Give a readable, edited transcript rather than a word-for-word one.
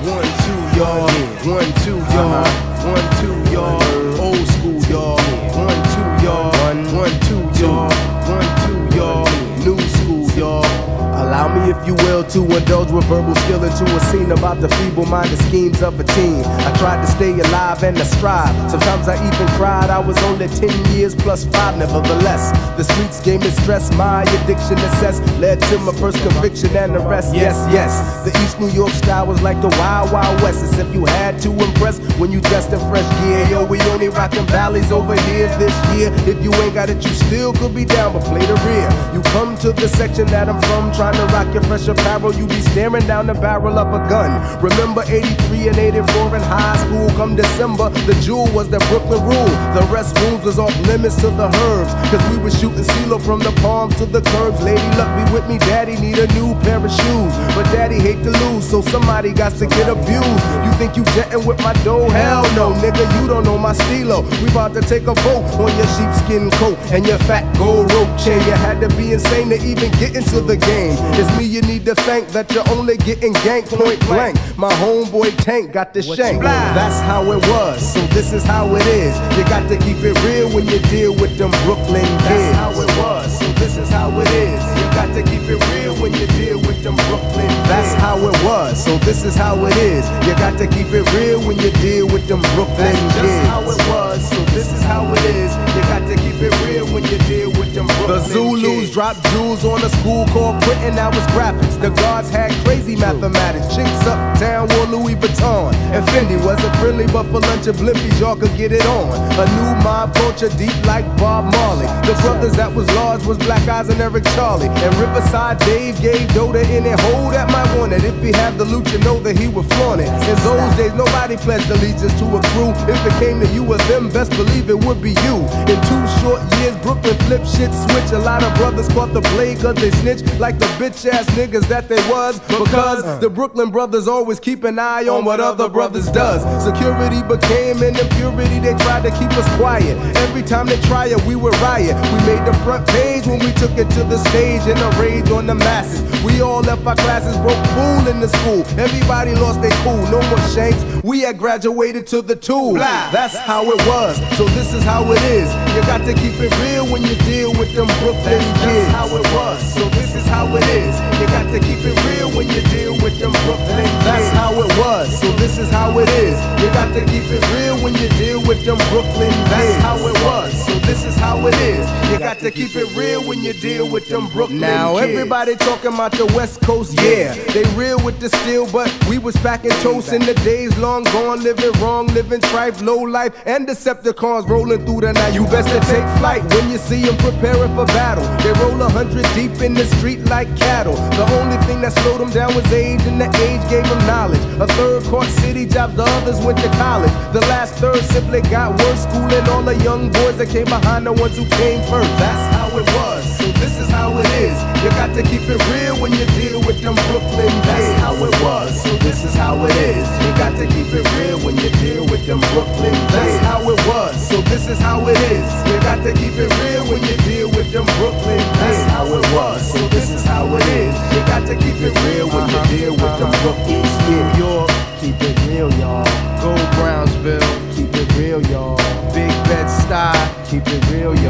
One, two, y'all. 1, 2, y'all. 1, 2, y'all. Old school, y'all. 1, 2, y'all. 1, 2, y'all. 1, 2, y'all. New school, y'all. Allow me, if you will, to indulge with verbal skill into a scene about the feeble-minded schemes of a teen. I tried to stay alive and to strive. Sometimes I even cried. I was only 10 years plus 5, nevertheless. The streets gave me stress. My addiction assessed led to my first conviction and arrest. Yes, yes. The East New York style was like the Wild Wild West. As if you had to impress when you dressed in fresh gear. Yo, we only rockin' valleys over here this year. If you ain't got it, you still could be down, but play the rear. You come to the section that I'm from, trying to rock your fresh apparel, you be staring down the barrel of a gun. Remember 83 and 84 in high school. Come December, the jewel was the Brooklyn rule. The restrooms was off limits to the herbs, cause we was shooting CeeLo from the palms to the curbs. Lady luck be with me, daddy need a new pair of shoes, but daddy hate to lose, so somebody got to get abused. You think you jetting with my dough? Hell no, nigga, you don't know my stilo. We about to take a vote on your sheepskin coat and your fat gold rope chain. You had to be insane to even get into the game. It's me you need to thank that you're only getting ganked point blank. My homeboy Tank got the shank. That's how it was, so this is how it is. You got to keep it real when you deal with them Brooklyn kids. That's how it was, so this is how it is. You got to keep it real when you deal with them Brooklyn kids. That's how it was, so this is how it is. You got to keep it real when you deal with them Brooklyn kids. That's how it was, so this is how it is. You got to keep it real when you deal with them Brooklyn kids. The Zulus dropped jewels on a school called Quentin, that was graphics. The guards had crazy mathematics. Chicks uptown wore Louis Vuitton, and Fendi wasn't friendly, but for lunch and blimpies y'all could get it on. A new mob culture deep like Bob Marley. The brothers that was large was Black Eyes and Eric Charlie, and Riverside Dave gave Dota in it. Hold that might want it. If he had the loot, you know that he would flaunt it. In those days nobody pledged allegiance to a crew. If it came to you or them, best believe it would be you. In 2 short years Brooklyn flipped shit switch. A lot of brothers caught the blade cause they snitched like the bitch ass niggas that they was, because the Brooklyn brothers always keep an eye on what other brothers does. Security became an impurity, they tried to keep us quiet. Every time they try it, we would riot. We made the front page when we took it to the stage in a rage on the masses. We all left our classes broke fool in the school. Everybody lost their cool, no more shanks. We had graduated to the tools. That's how it was, so this is how it is. You got to keep it real when you deal with them Brooklyn kids. That's how it was, so this is how it is. You got to keep it real when you deal with them Brooklyn kids. That's how it was, so this is how it is. You got to keep it real when you deal with them Brooklyn kids. That's how it was, so this is how it is. You got to keep it real when you deal with them Brooklyn kids. Now everybody talking about the West Coast, yeah. They real with the steel, but we was packing toast in the days long gone, living wrong, living trife, low life, and Decepticons rolling through the night. You best to take flight when you see them preparing for battle. They roll 100 deep in the street like cattle. The only thing that slowed them down was age, and the age gave them knowledge. A third caught city jobs, the others went to college. The last third simply got worse, schooling all the young boys that came behind the ones who came first. That's how it was, so this is how it is. You got to keep it real when you deal with them Brooklyn kids. That's how it was, so this is how it is. You got to keep it real when you deal with them Brooklyn kids. That's how it was, so this is how it is. You got to keep it real when you deal with them Brooklyn kids. That's how it was, so this is how it is. You got to keep it real when you deal with them Brooklyn kids. New York, keep it real, y'all. Go Brownsville, keep it real, y'all. Big Bed-Stuy, keep it real, y'all.